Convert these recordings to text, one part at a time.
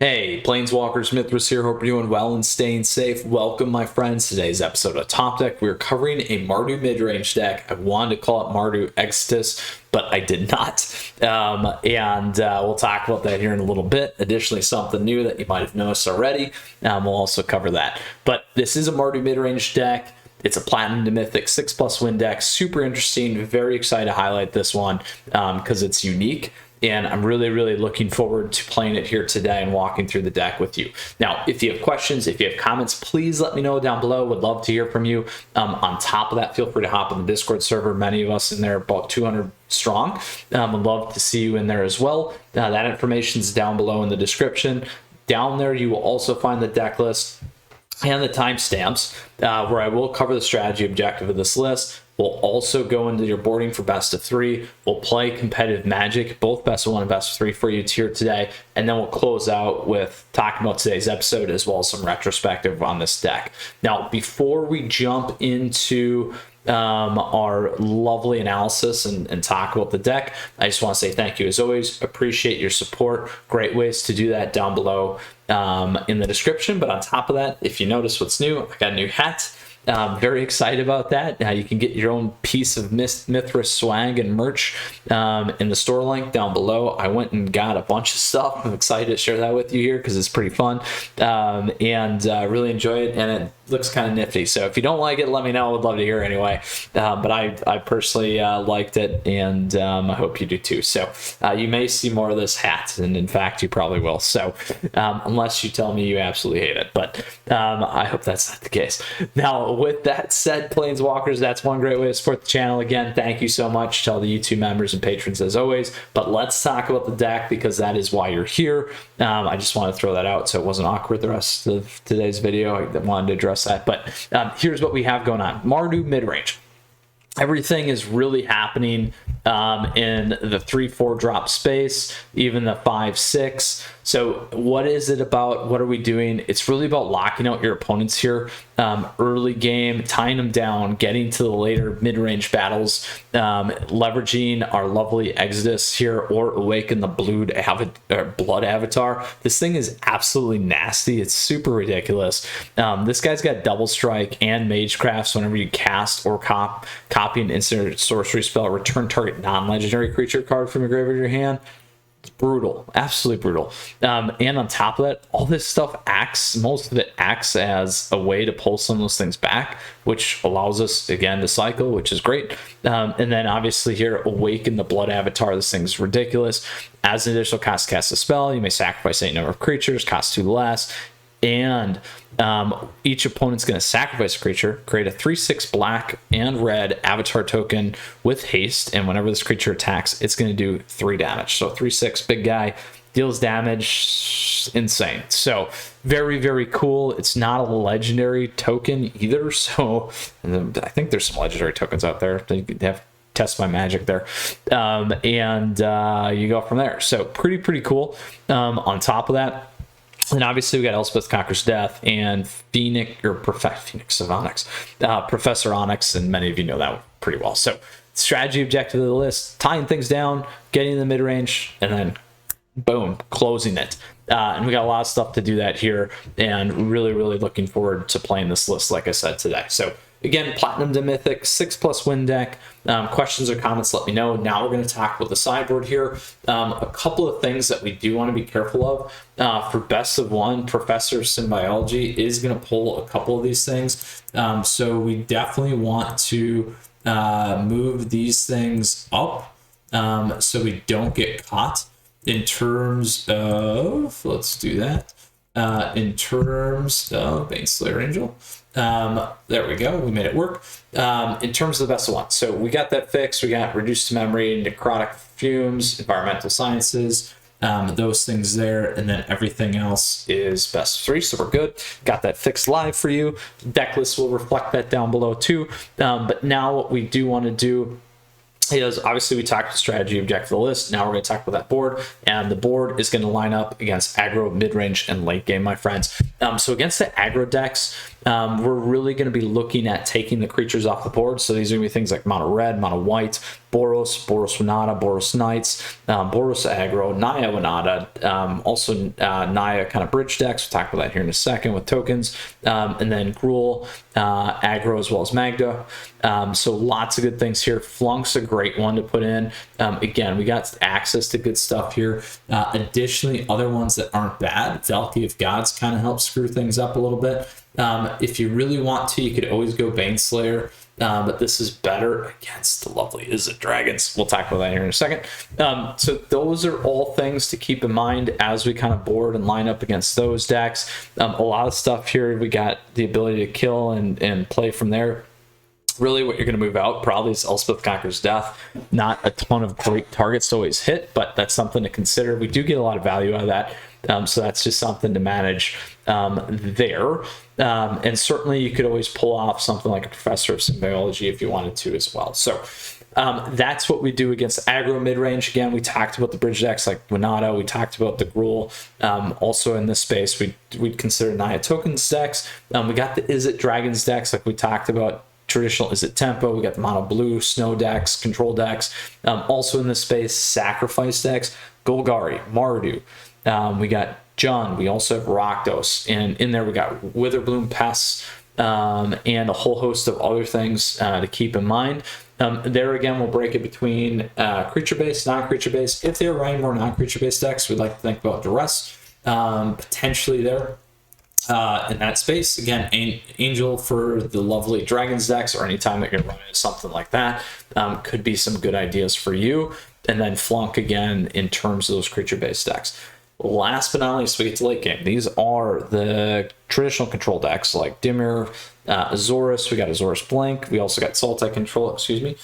Hey, Planeswalkers, Mythras here. Hope you're doing well and staying safe. Welcome, my friends. Today's episode of Top Deck, we're covering a Mardu Midrange deck. I wanted to call it Mardu Izzet, but I did not. We'll talk about that here in a little bit. Additionally, something new that you might have noticed already. We'll also cover that. But this is a Mardu Midrange deck. It's a Platinum to Mythic 6+ win deck. Super interesting. Very excited to highlight this one because it's unique. And I'm really looking forward to playing it here today and walking through the deck with you. Now, if you have questions, if you have comments, please let me know down below. Would love to hear from you. On top of that, feel free to hop on the Discord server. Many of us in there, about 200 strong. Would love to see you in there as well. That information is down below in the description. Down there, you will also find the deck list and the timestamps where I will cover the strategy objective of this list. We'll also go into your boarding for best of 3. We'll play competitive Magic, both best of 1 and best of 3 for you here today. And then we'll close out with talking about today's episode as well as some retrospective on this deck. Now, before we jump into our lovely analysis and talk about the deck, I just want to say thank you as always. Appreciate your support. Great ways to do that down below in the description. But on top of that, if you notice what's new, I got a new hat. Very excited about that. You can get your own piece of Mythras swag and merch in the store link down below. I went and got a bunch of stuff. I'm excited to share that with you here because it's pretty fun really enjoy it, and it looks kind of nifty. So if you don't like it, let me know. I would love to hear anyway. But I personally liked it, and I hope you do too. So you may see more of this hat, and in fact, you probably will. So unless you tell me you absolutely hate it, but I hope that's not the case. Now, with that said, Planeswalkers, that's one great way to support the channel. Again, thank you so much to all the YouTube members and patrons as always. But let's talk about the deck because that is why you're here. I just want to throw that out so it wasn't awkward the rest of today's video. I wanted to address that. But here's what we have going on. Mardu Midrange. Everything is really happening in the 3-4 drop space, even the 5-6. So what is it about? What are we doing? It's really about locking out your opponents here early game, tying them down, getting to the later mid-range battles, leveraging our lovely Izzet here or Awaken the Blood Avatar. This thing is absolutely nasty. It's super ridiculous. This guy's got double strike and magecraft, so whenever you cast or copy an instant sorcery spell, return target non-legendary creature card from your graveyard to your hand. It's brutal, absolutely brutal. And on top of that, all this stuff most of it acts as a way to pull some of those things back, which allows us again to cycle, which is great. And then obviously here, Awaken the Blood Avatar. This thing's ridiculous. As an additional cost to cast a spell, you may sacrifice any number of creatures, cost 2 less. And each opponent's going to sacrifice a creature, create a 3/6 black and red avatar token with haste, and whenever this creature attacks, it's going to do 3 damage. So 3/6 big guy deals damage, insane. So very cool. It's not a legendary token either, so I think there's some legendary tokens out there. They have test my magic there, you go from there. So pretty cool. On top of that, and obviously we got Elspeth Conquers Death and Professor Onyx, and many of you know that one pretty well. So strategy objective of the list, tying things down, getting in the mid-range, and then boom, closing it. And we got a lot of stuff to do that here, and really looking forward to playing this list, like I said, today. So again, Platinum to Mythic, 6+ win deck. Questions or comments, let me know. Now we're going to talk about the sideboard here. A couple of things that we do want to be careful of. For best of 1, Professor Symbiogy is going to pull a couple of these things. So we definitely want to move these things up so we don't get caught in terms of, let's do that. In terms of Baneslayer Angel. There we go. We made it work. In terms of the best of 1. So we got that fixed. We got reduced to memory, necrotic fumes, environmental sciences, those things there. And then everything else is best of 3. So we're good. Got that fixed live for you. Deck list will reflect that down below too. But now what we do want to do is obviously we talked about strategy objective of the list. Now we're going to talk about that board, and the board is going to line up against aggro, mid-range, and late game, my friends. So against the aggro decks, we're really going to be looking at taking the creatures off the board. So these are going to be things like mono red, mono white, Boros, Boros Winota, Boros Knights, Boros Aggro, Naya Winota, also Naya kind of bridge decks. We'll talk about that here in a second with tokens, and then Gruul, Aggro as well as Magda. So lots of good things here. Flunk's a great one to put in. Again, we got access to good stuff here. Additionally, other ones that aren't bad, Valky of Gods kind of helps screw things up a little bit. If you really want to, you could always go Baneslayer, but this is better against the lovely Izzet Dragons. We'll talk about that here in a second. So those are all things to keep in mind as we kind of board and line up against those decks. A lot of stuff here. We got the ability to kill and play from there. Really what you're going to move out probably is Elspeth Conquers Death. Not a ton of great targets to always hit, but that's something to consider. We do get a lot of value out of that. So that's just something to manage there. And certainly you could always pull off something like a Professor of Symbiology if you wanted to as well. So that's what we do against aggro mid-range. Again, we talked about the bridge decks like Winota. We talked about the Gruul. Also in this space, we'd consider Naya Tokens decks. We got the Izzet Dragons decks like we talked about. Traditional Izzet Tempo. We got the mono blue snow decks, control decks. Also in this space, sacrifice decks, Golgari, Mardu. We got Jund. We also have Rakdos, and in there we got Witherbloom Pests, and a whole host of other things to keep in mind. There again, we'll break it between creature-based, non-creature-based. If they're running more non-creature-based decks, we'd like to think about Duress potentially there. In that space, again, Angel for the lovely Dragons decks, or anytime that you're running something like that, could be some good ideas for you. And then Flunk again in terms of those creature-based decks. Last but not least, we get to late game. These are the traditional control decks like Dimir, Azorus. We got Azorus Blink. We also got Sultai control, excuse me.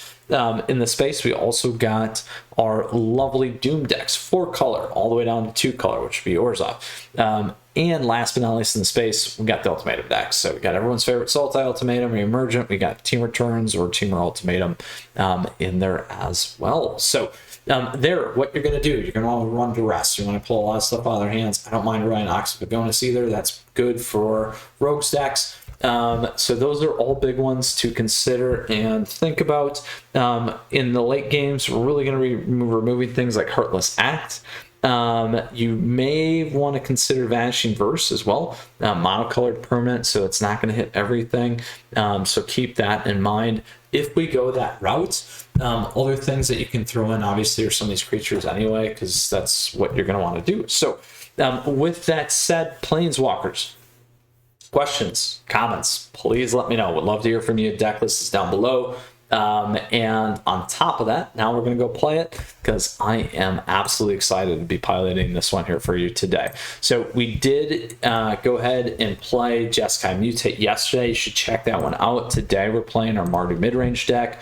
In the space, we also got our lovely Doom decks, 4-color, all the way down to 2-color, which would be Orzhov. And last but not least in the space, we got the Ultimatum decks. So we got everyone's favorite Sultai Ultimatum, Reemergent. We got Team Returns or Teamer Ultimatum in there as well. So there, what you're going to do, you're going to want to run Duress. You want to pull a lot of stuff out of their hands. I don't mind running Ox Vagonis either. That's good for Rogues decks. So those are all big ones to consider and think about. In the late games, we're really going to be removing things like Heartless Act. You may want to consider Vanishing Verse as well, monocolored permanent, so it's not going to hit everything. So keep that in mind. If we go that route, other things that you can throw in obviously are some of these creatures anyway, because that's what you're going to want to do. So with that said, Planeswalkers, questions, comments, please let me know. Would love to hear from you. Deck list is down below. And on top of that, now we're going to go play it because I am absolutely excited to be piloting this one here for you today. So we did go ahead and play Jeskai Mutate yesterday. You should check that one out. Today we're playing our Mardu Midrange deck.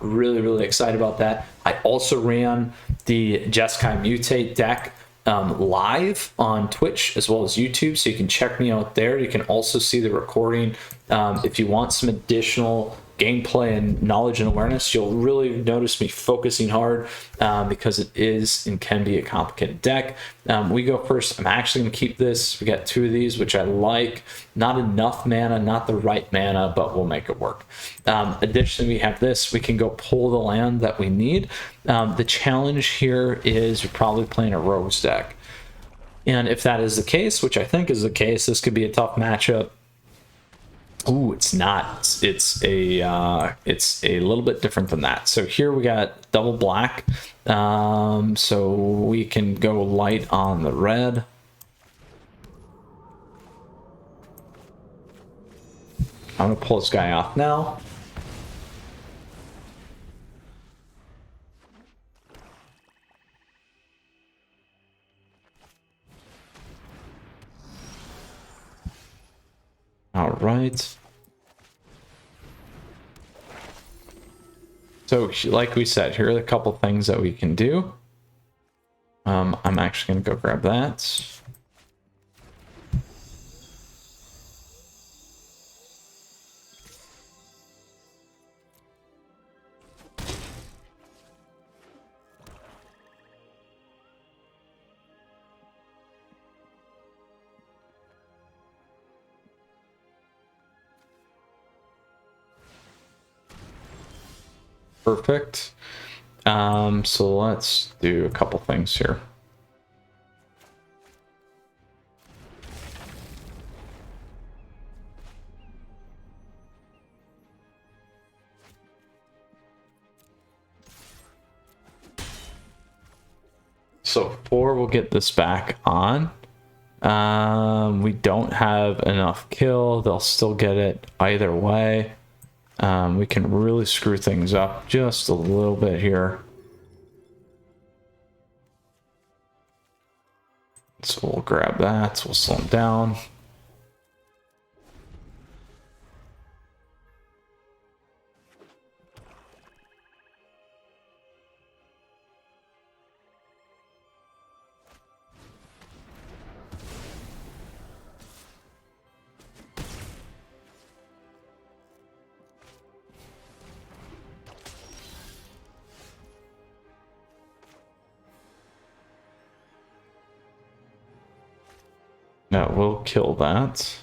Really excited about that. I also ran the Jeskai Mutate deck live on Twitch as well as YouTube, so you can check me out there. You can also see the recording. If you want some additional gameplay and knowledge and awareness, you'll really notice me focusing hard because it is and can be a complicated deck. We go first. I'm actually going to keep this. We got 2 of these, which I like. Not enough mana, not the right mana, but we'll make it work. Additionally, we have this. We can go pull the land that we need. The challenge here is you're probably playing a Rogues deck. And if that is the case, which I think is the case, this could be a tough matchup. Ooh, it's not. It's a little bit different than that. So here we got double black. So we can go light on the red. I'm gonna pull this guy off now. All right. So like we said, here are a couple things that we can do. I'm actually going to go grab that. Perfect. So let's do a couple things here. So 4 will get this back on. We don't have enough kill. They'll still get it either way. We can really screw things up just a little bit here. So we'll grab that. We'll slow them down. Now we'll kill that.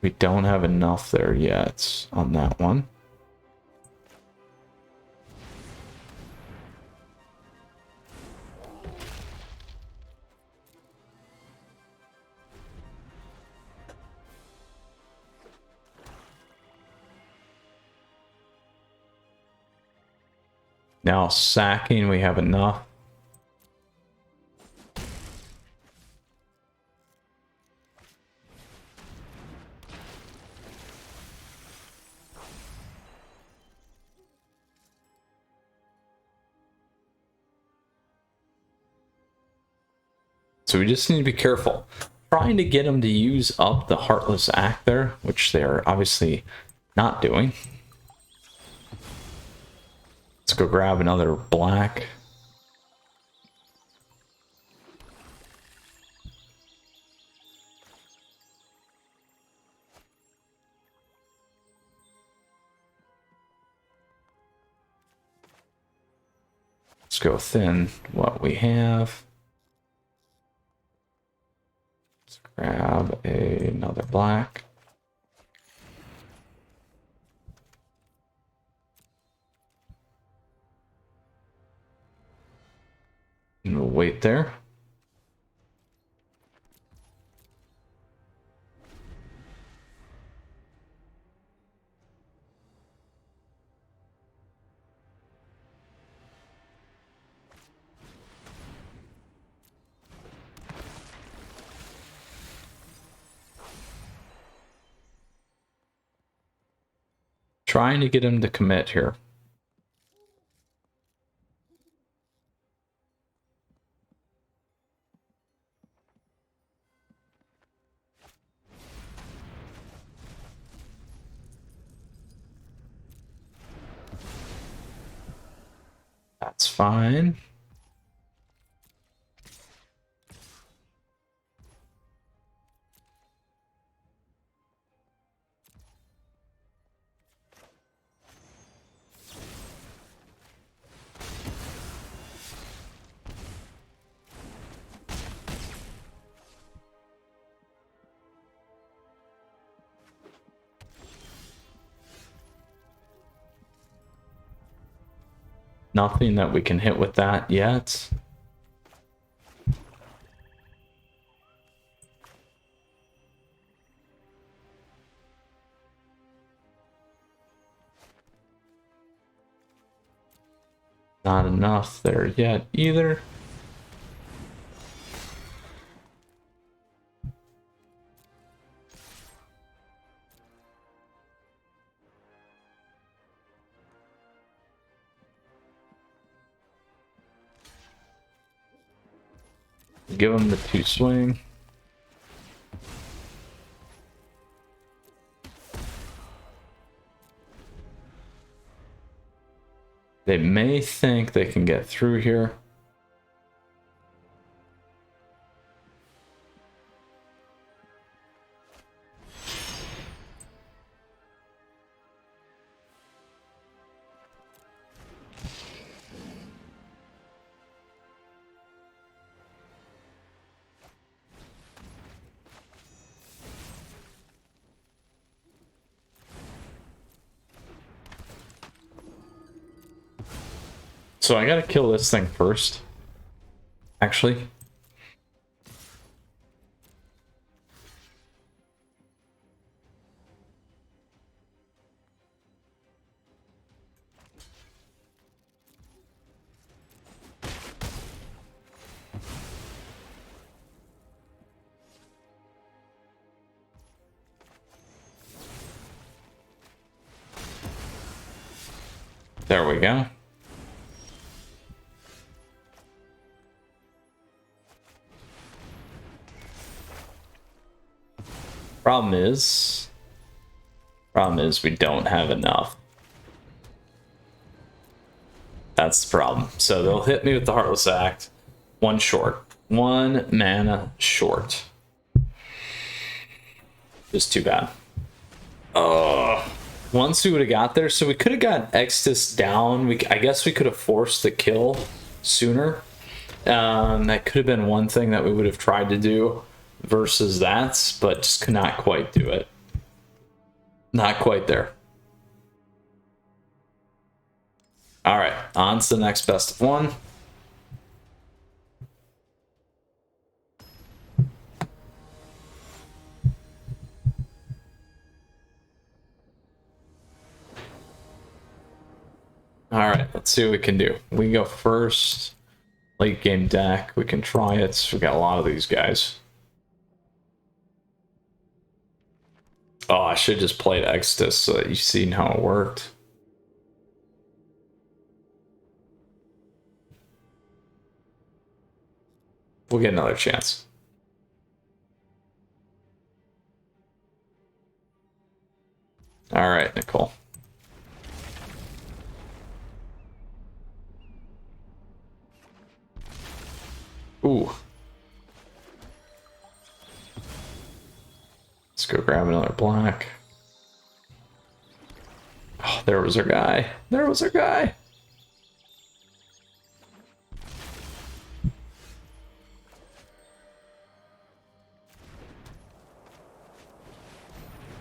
We don't have enough there yet on that one. Now sacking, we have enough. So we just need to be careful. Trying to get them to use up the Heartless Act there, which they're obviously not doing. Let's go grab another black. Let's go thin what we have. Let's grab another black. And we'll wait there. Trying to get him to commit here. That's fine. Nothing that we can hit with that yet. Not enough there yet either. Give them the 2 swing. They may think they can get through here. So I gotta kill this thing first, actually. There we go. Problem is we don't have enough. That's the problem. So they'll hit me with the Heartless Act. One short. 1 mana short. Just too bad. Once we would have got there, so we could have got Extus down. I guess we could have forced the kill sooner. That could have been one thing that we would have tried to do versus that, but just could not quite do it. Not quite there. All right, on to the next best of one. All right, let's see what we can do. We go first. Late game deck. We can try it. We got a lot of these guys. Oh, I should just play Extus so that you've seen how it worked. We'll get another chance. All right, Nicole. Ooh. Let's go grab another black. Oh, there was our guy. There was our guy.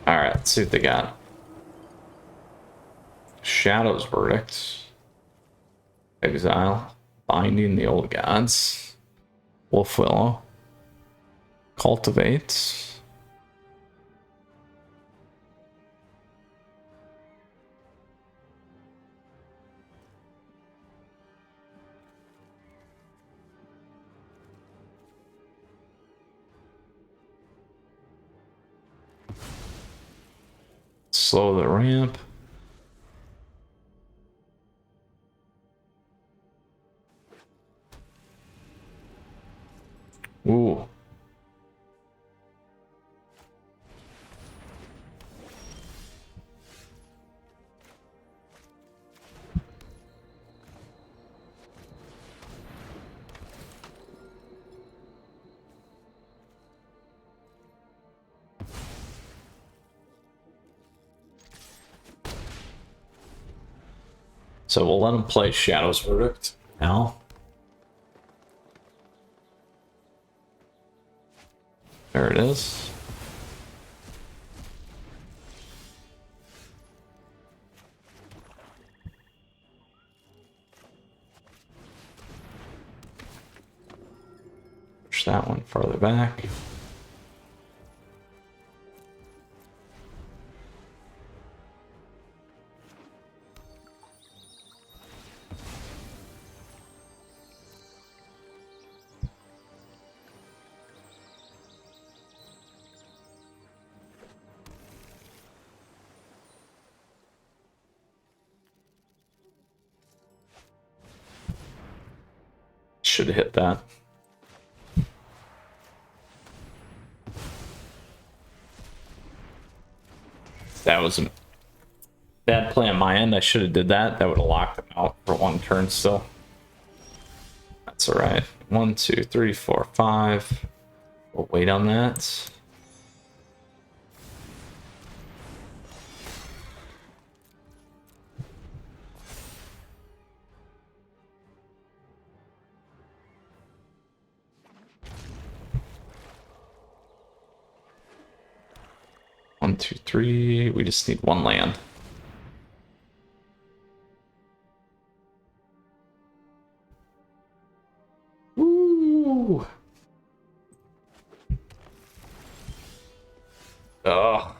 All right, let's see what they got. Shadow's Verdict. Exile. Binding the Old Gods. Wolf Willow. Cultivate. Slow the ramp. Ooh. So we'll let him play Shadow's Verdict now. There it is. Push that one farther back. Should have hit that. That was a bad play on my end. I should have did that. That would have locked him out for one turn still. That's all right. 1, 2, 3, 4, 5. We'll wait on that. One, two, three. We just need one land. Ugh.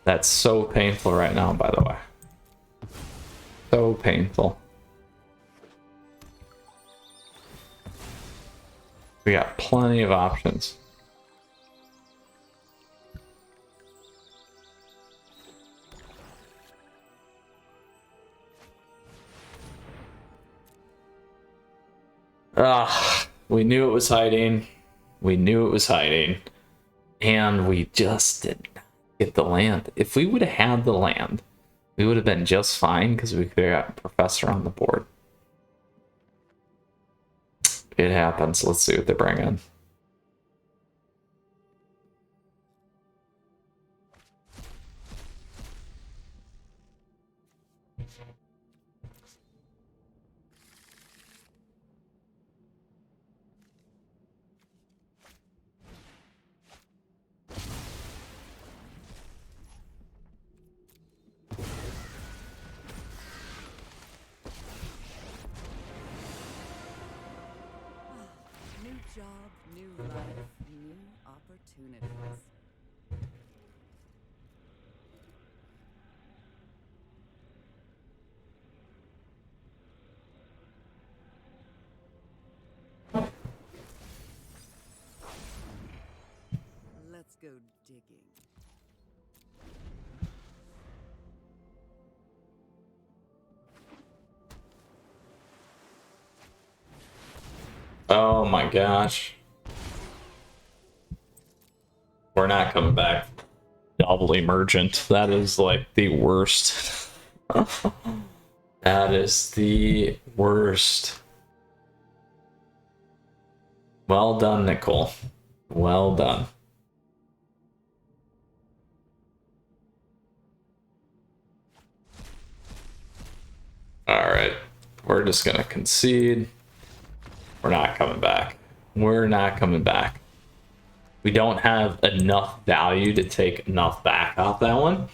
That's so painful right now, by the way. So painful. We got plenty of options. We knew it was hiding. We knew it was hiding. And we just did not get the land. If we would have had the land, we would have been just fine because we could have got Professor on the board. It happens. Let's see what they bring in. New life, new opportunities. Let's go digging. Oh my gosh. We're not coming back. Double emergent. That is like the worst. That is the worst. Well done, Nicole. Well done. Alright. We're just gonna concede. We're not coming back. We're not coming back. We don't have enough value to take enough back off that one.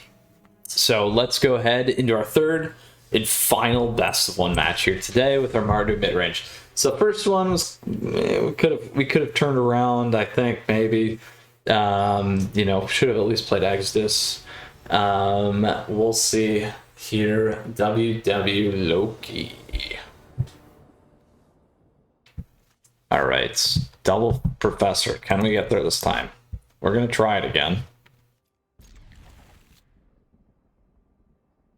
So let's go ahead into our third and final best of one match here today with our Mardu Midrange. So the first one was we could have turned around, I think, maybe. You know, should have at least played Exodus. We'll see here. WW Loki. All right, double Professor. Can we get there this time? We're gonna try it again.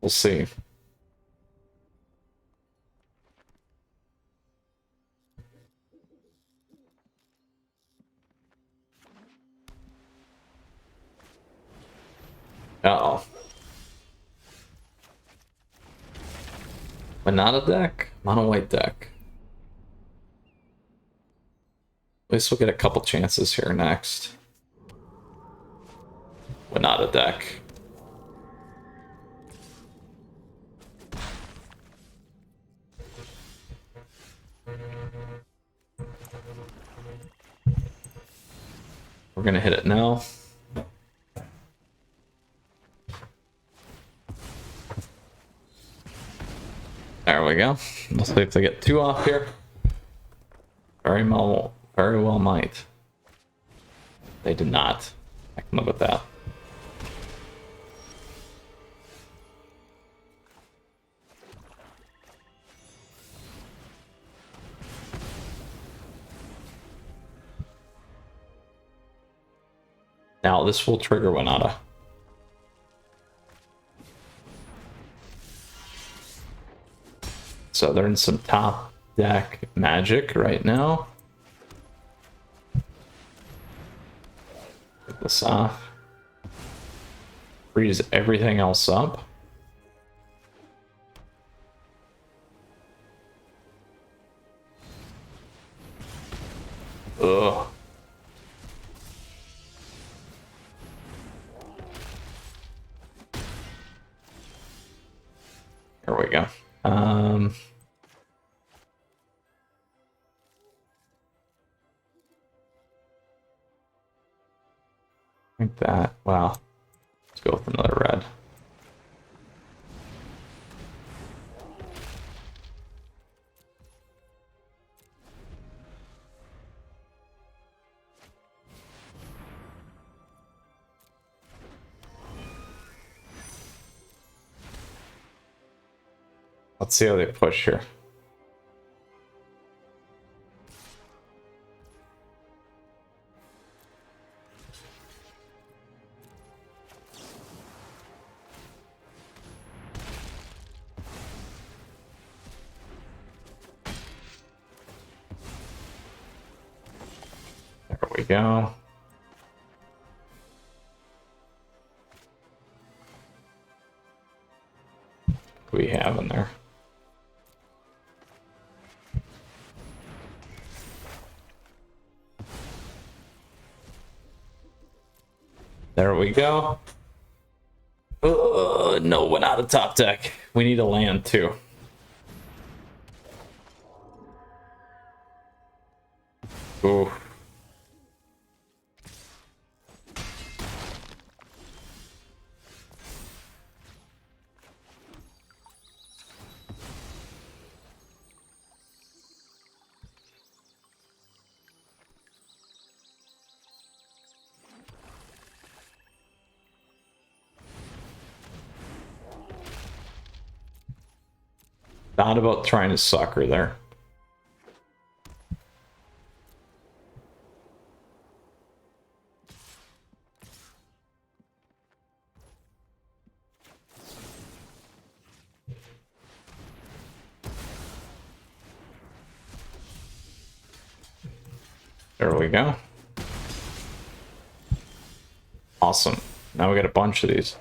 We'll see. Uh-oh. Winota deck? Mono white deck. At least we'll get a couple chances here next. Winota deck. We're gonna hit it now. There we go. Let's see if they get two off here. Very well might. They did not. I can live with that. Now this will trigger Winota. So they're in some top deck magic right now. Get this off. Freeze everything else up. Ugh. There we go. Like that. Wow. Let's go with another red. Let's see how they push here. There we go. What do we have in there? There we go. No, went out of top deck. We need a land too. Ooh. Not about trying to sucker there. There we go. Awesome. Now we got a bunch of these.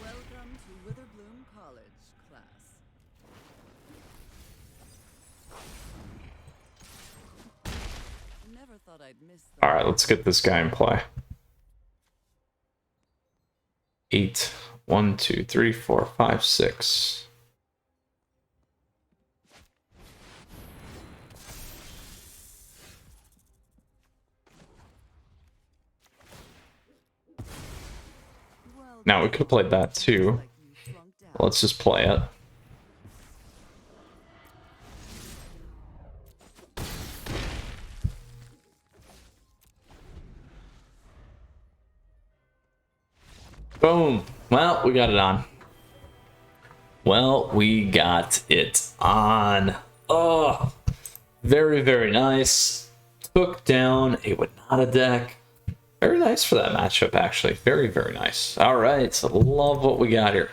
Welcome to Witherbloom College, class. Never thought I'd miss them. All right, let's get this guy in play. 8, 1, 2, 3, 4, 5, 6. Well, Now we could have played that too. like you flunked out. Let's just play it. Boom. Well, we got it on. Well, we got it on. Oh, very, very nice. Took down a Winota deck. Very nice for that matchup, actually. Very, very nice. All right, so love what we got here.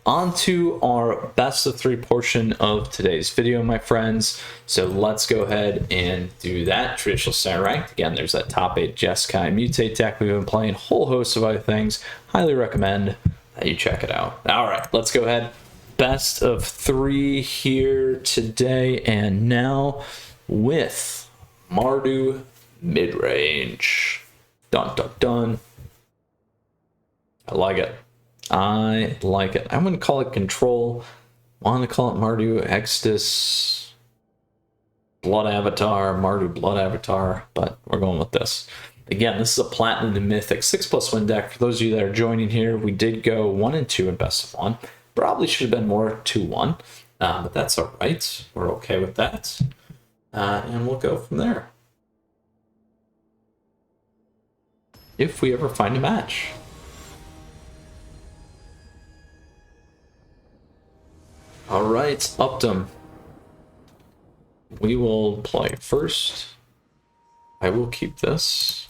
On to our best of 3 portion of today's video, my friends. So let's go ahead and do that. Traditional center ranked. Again, there's that top 8 Jeskai Mutate deck we've been playing. Whole host of other things. Highly recommend that you check it out. All right, let's go ahead. Best of 3 here today and now with Mardu Midrange. Dun, dun, dun. I like it. I like it. I'm going to call it Control. Want to call it Mardu Exodus Blood Avatar, Mardu Blood Avatar, but we're going with this. Again, this is a Platinum to Mythic 6+ win deck. For those of you that are joining here, we did go 1 and 2 in best of 1. Probably should have been more 2-1, but that's all right. We're okay with that. And we'll go from there. If we ever find a match. All right, Uptum. We will play first. I will keep this.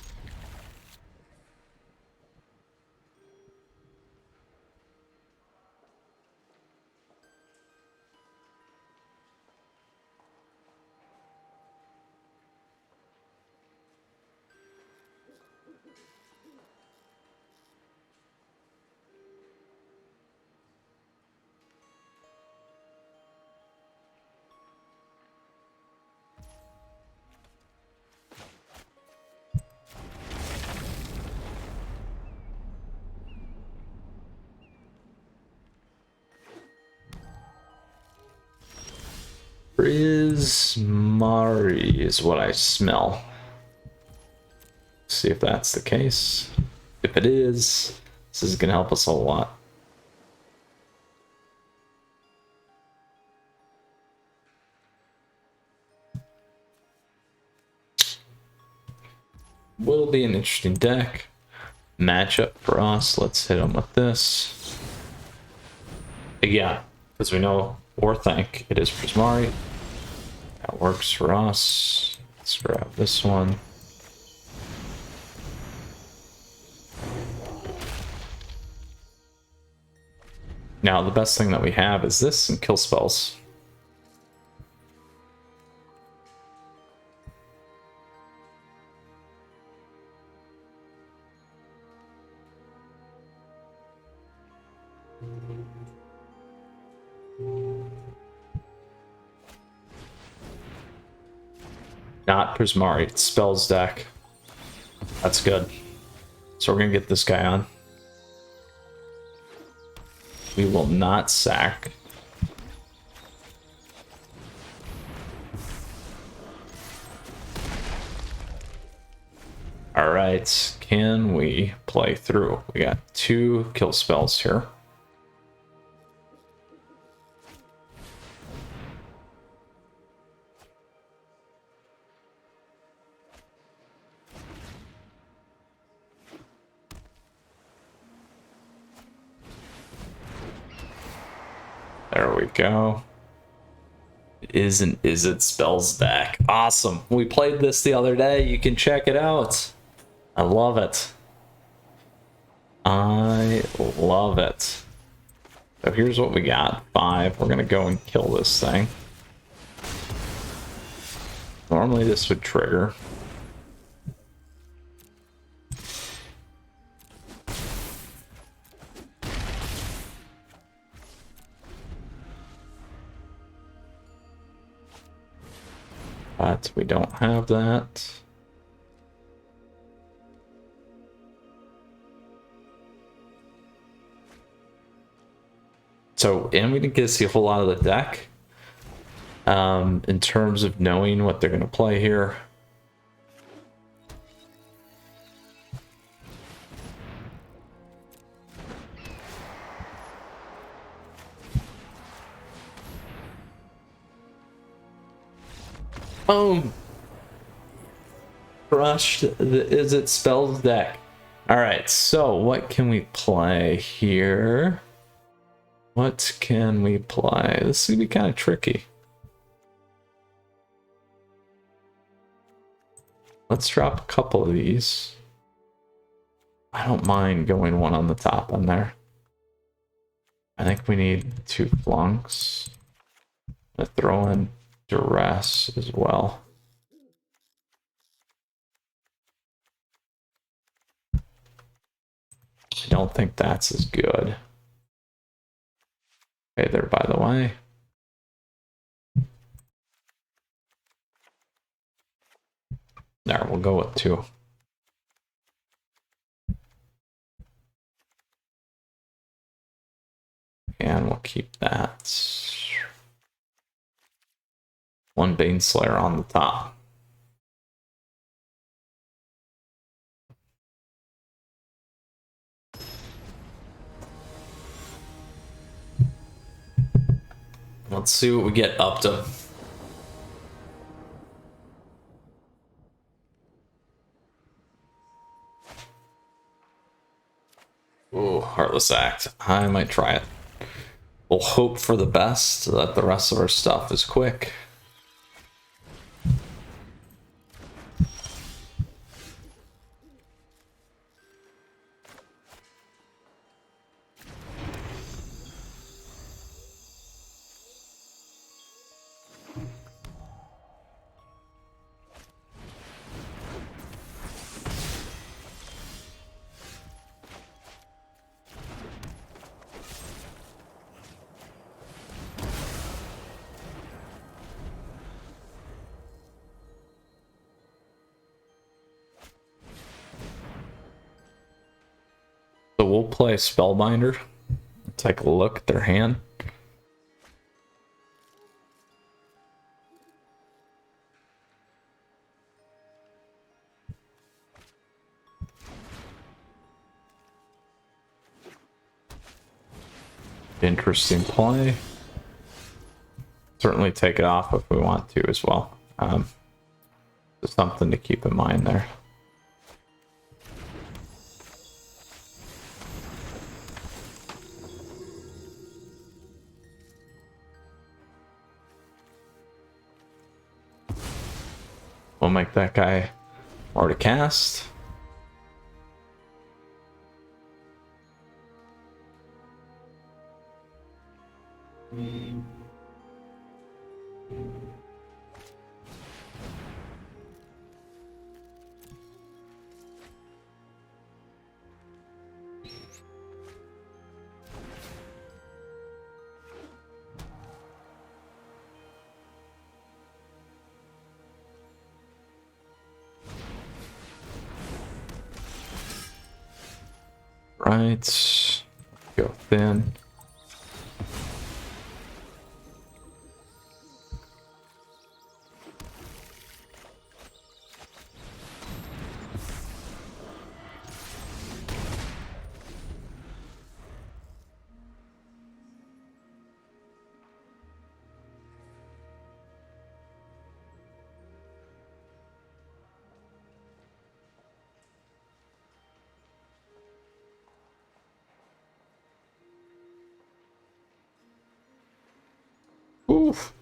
Prismari is what I smell. See if that's the case. If it is, this is going to help us a lot. will be an interesting deck. Matchup for us. Let's hit them with this. Again, because we know or think it is Prismari. That works for us. Let's grab this one. Now, the best thing that we have is this and kill spells. Not Prismari, it's spells deck. That's good. So we're gonna get this guy on. We will not sack. Alright, can we play through? We got 2 kill spells here. There we go. Is an Izzet spells deck. Awesome. We played this the other day. You can check it out. I love it. I love it. So here's what we got. 5. We're going to go and kill this thing. Normally this would trigger. But we don't have that. So, and we didn't get to see a whole lot of the deck. In terms of knowing what they're going to play here. Boom! Crushed the Izzet spells deck. Alright, so what can we play here? What can we play? This is gonna be kind of tricky. Let's drop a couple of these. I don't mind going one on the top on there. I think we need 2 flunks. I'm gonna throw in duress as well. I don't think that's as good. Okay, there, by the way. There, we'll go with 2. And we'll keep that. 1 Baneslayer on the top. Let's see what we get up to. Ooh, Heartless Act. I might try it. We'll hope for the best so that the rest of our stuff is quick. So we'll play Spellbinder. Take a look at their hand. Interesting play. Certainly take it off if we want to as well. Just something to keep in mind there. We'll make that guy more to cast. Right. Go thin. Oof.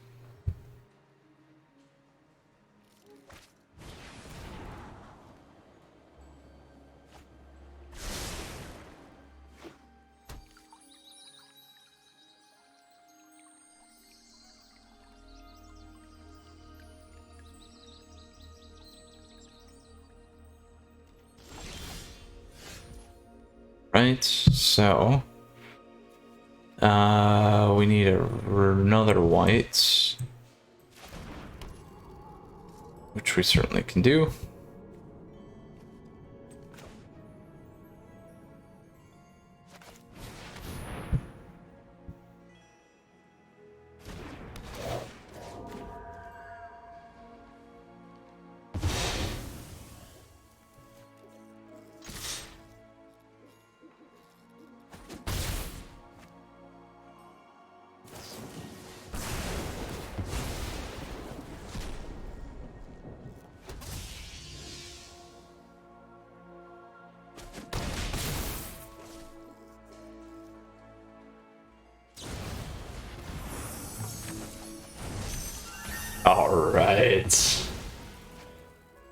Right, so we need another white, which we certainly can do.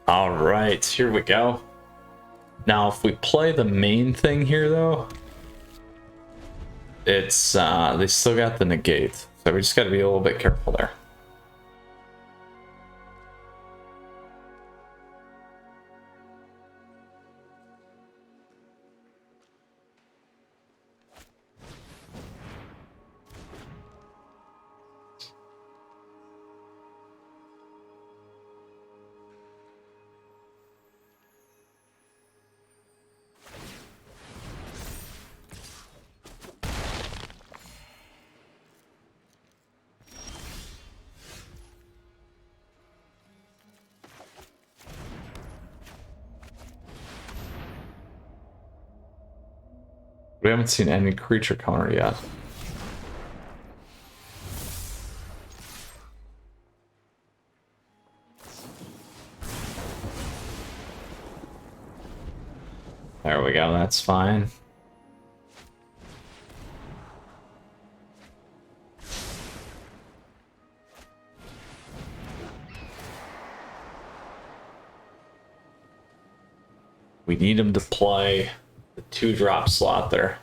All right, here we go. Now, if we play the main thing here, though, it's they still got the negate, so we just got to be a little bit careful there. We haven't seen any creature counter yet. There we go, that's fine. We need him to play the 2-drop slot there.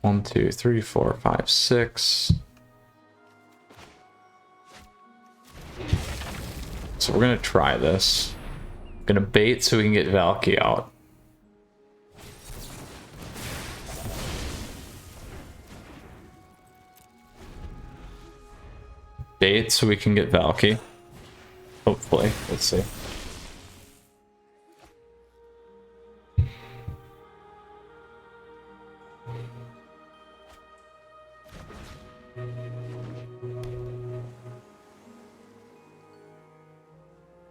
One, two, three, four, five, six. So we're gonna try this. Gonna bait so we can get Valky out. Bait so we can get Valky. Hopefully, let's see.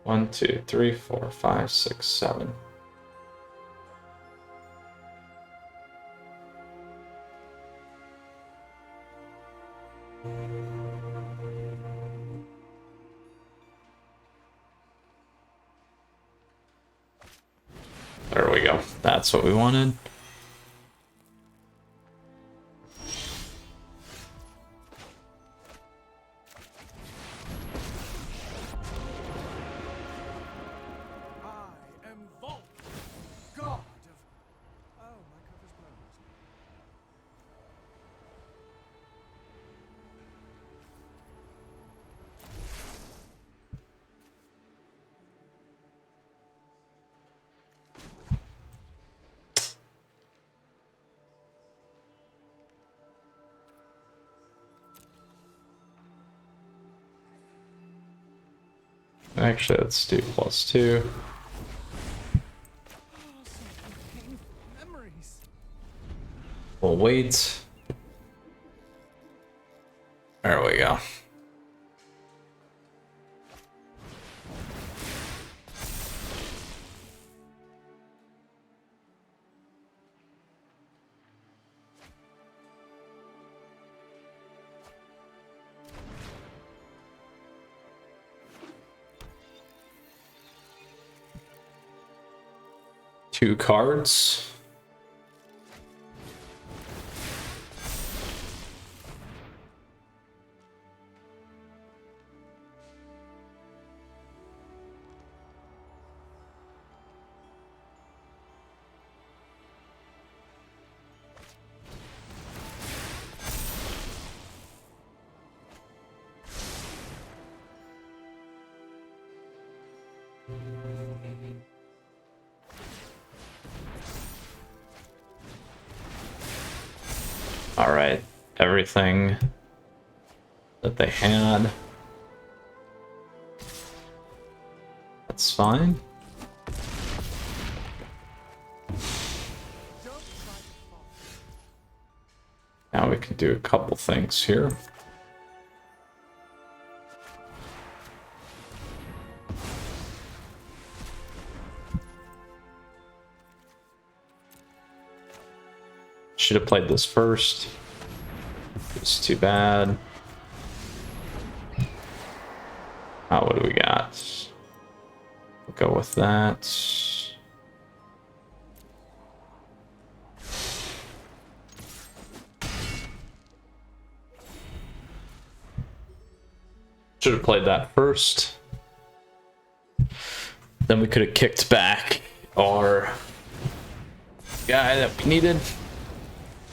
One, two, three, four, five, six, seven. There we go. That's what we wanted. I am Volt, god of... Oh, my cover's blown. Actually, let's do +2. Painful memories. We'll wait. There we go. Two cards. All right, everything that they had. That's fine. Now we can do a couple things here. Should have played this first. It's too bad. What do we got? We'll go with that. Should have played that first. Then we could have kicked back our guy that we needed.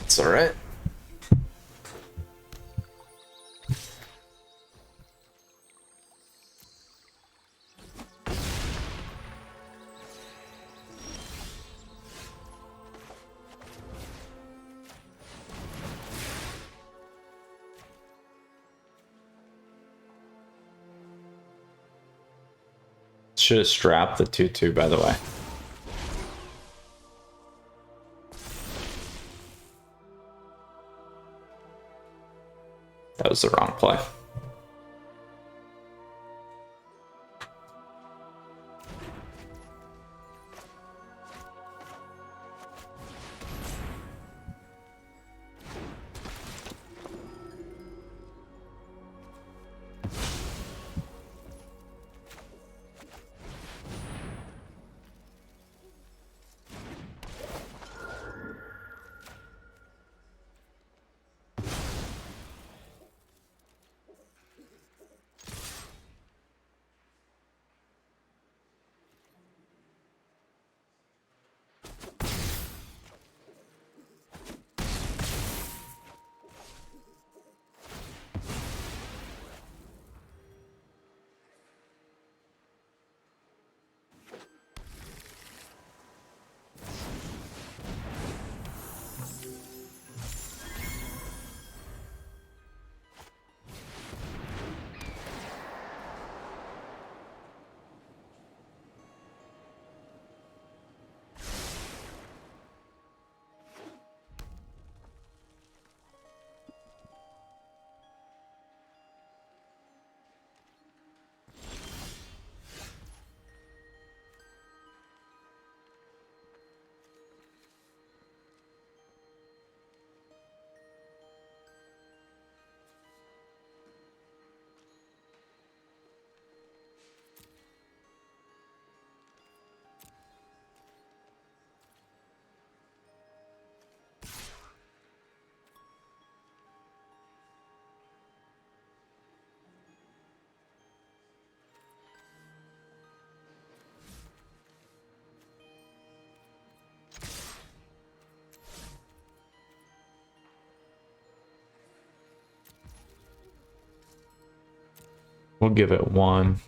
It's all right. Should have strapped the 2/2, by the way. That was the wrong play. We'll give it 1.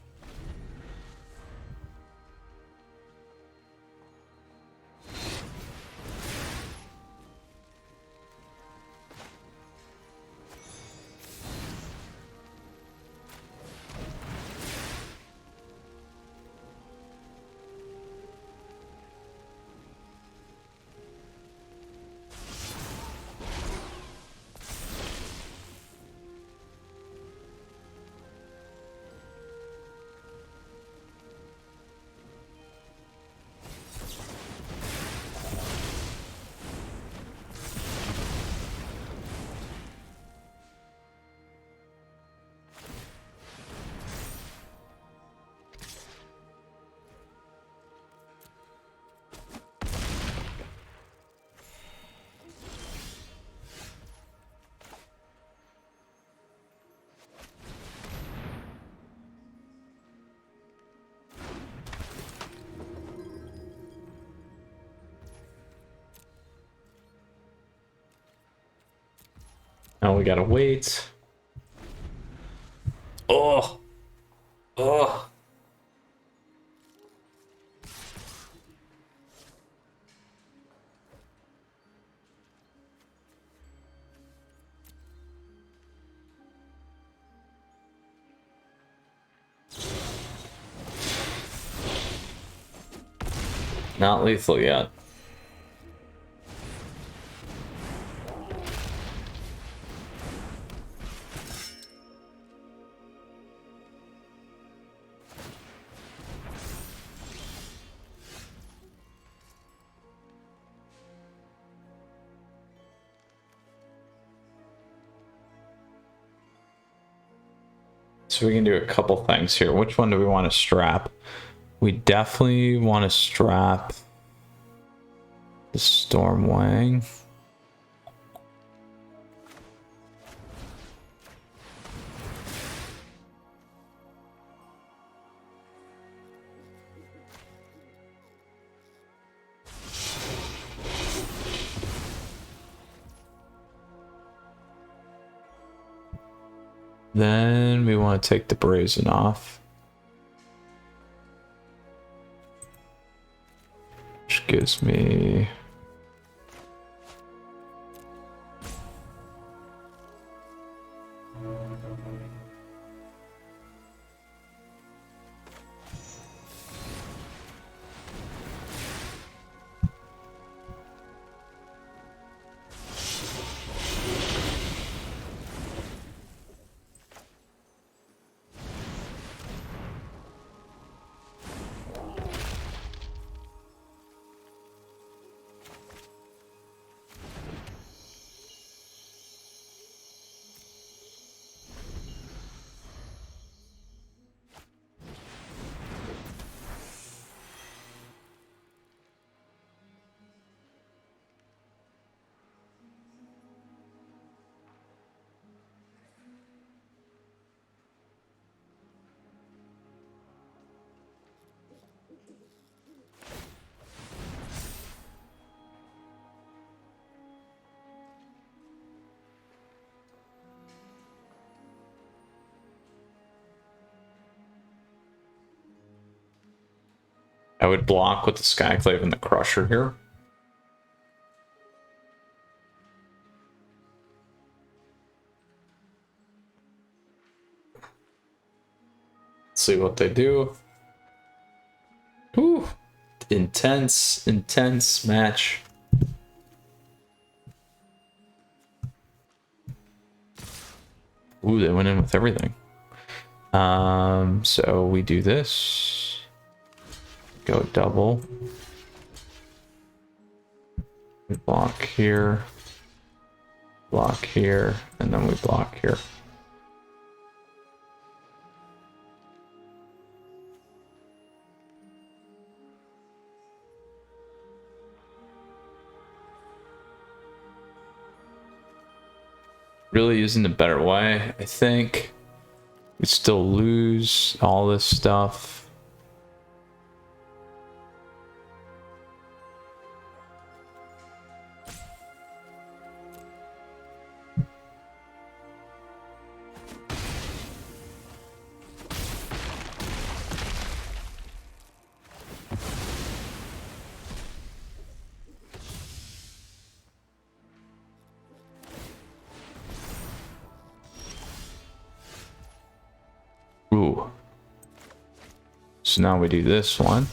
Now we gotta wait. Oh! Oh! Not lethal yet. So we can do a couple things here. Which one do we want to strap? We definitely want to strap the Stormwang. Then we want to take the Brazen off. Which gives me... I would block with the Skyclave and the Crusher here. Let's see what they do. Whew. Intense, intense match. Ooh, they went in with everything. So we do this. Go double. We block here, and then we block here. Really using the better way, I think. We still lose all this stuff. So now we do this one.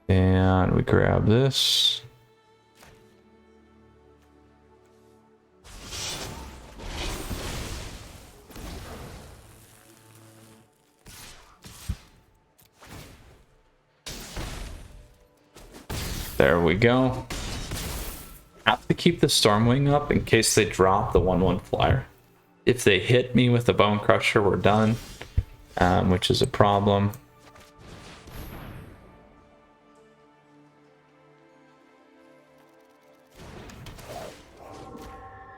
And we grab this. There we go. Have to keep the Stormwing up in case they drop the 1/1 flyer. If they hit me with the Bone Crusher, we're done, which is a problem.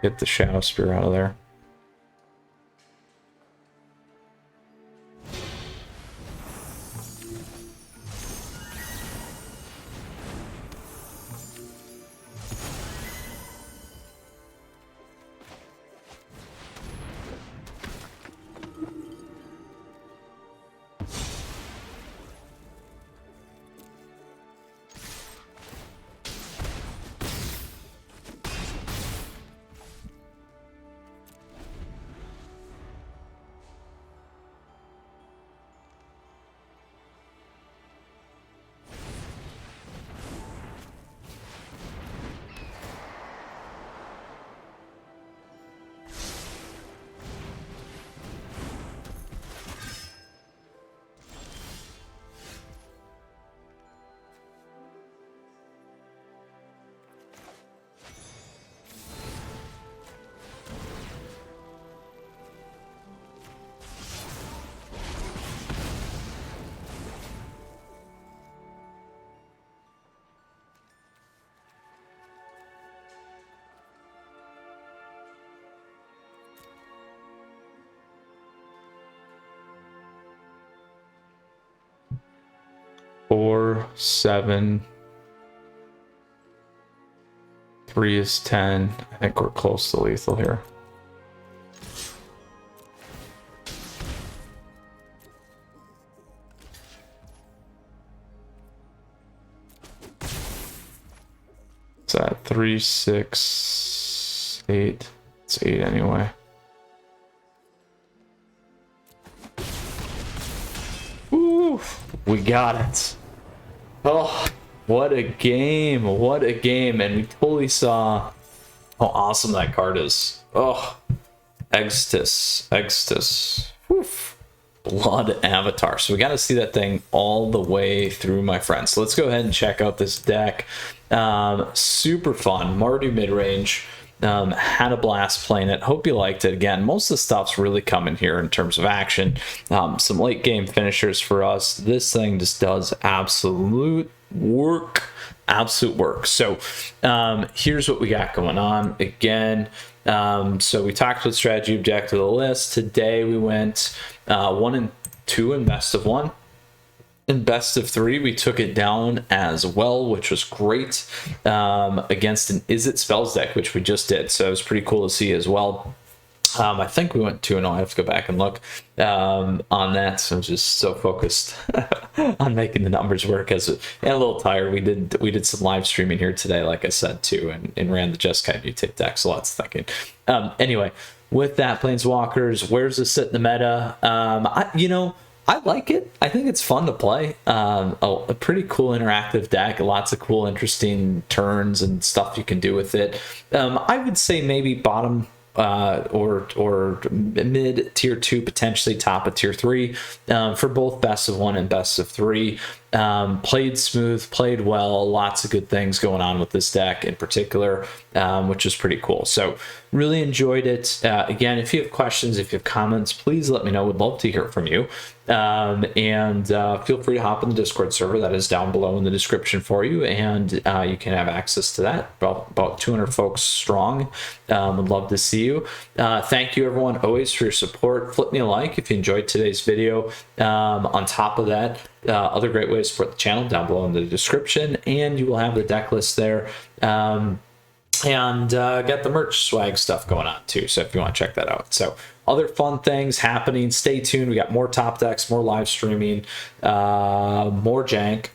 Get the Shadow Spear out of there. Four, 7, 3 is 10. I think we're close to lethal here. It's at 3, 6, 8. It's 8 anyway. Ooh, we got it. Oh, what a game. What a game. And we totally saw how awesome that card is. Oh, Extus. Oof. Blood Avatar. So we got to see that thing all the way through, my friends. So let's go ahead and check out this deck. Super fun. Mardu Midrange. Had a blast playing it. Hope you liked it. Again, most of the stuff's really coming here in terms of action. Some late game finishers for us. This thing just does absolute work. So here's what we got going on. Again, so we talked about strategy objective of the list. Today we went 1 and 2 in best of 1. In best of 3, we took it down as well, which was great, against an Izzet spells deck, which we just did. So it was pretty cool to see as well. I think we went 2-0. I have to go back and look on that. So I'm just so focused on making the numbers work, and a little tired. We did some live streaming here today, like I said too, and ran the Just Kind of Mutate deck. So lots of thinking. Anyway, with that, Planeswalkers, where's this sit in the meta? I like it. I think it's fun to play. A pretty cool interactive deck. Lots of cool, interesting turns and stuff you can do with it. I would say maybe bottom or mid tier 2, potentially top of tier 3 for both best of 1 and best of 3. Played smooth, played well, lots of good things going on with this deck in particular, which is pretty cool. So really enjoyed it. Again, if you have questions, if you have comments, please let me know. Would love to hear from you. And feel free to hop in the Discord server that is down below in the description for you, and you can have access to that. About 200 folks strong. Would love to see you. Thank you everyone always for your support. Flip me a like if you enjoyed today's video. On top of that, other great ways to support the channel down below in the description, and you will have the deck list there. And get the merch swag stuff going on too, so if you want to check that out. So other fun things happening, stay tuned. We got more top decks, more live streaming, more jank,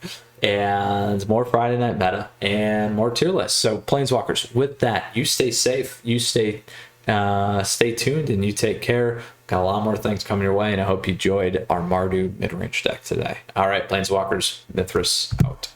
and more Friday night meta, and more tier lists. So Planeswalkers, with that, you stay safe, you stay Stay tuned and you take care. Got a lot more things coming your way, and I hope you enjoyed our Mardu mid-range deck today. All right, Planeswalkers, Mythras out.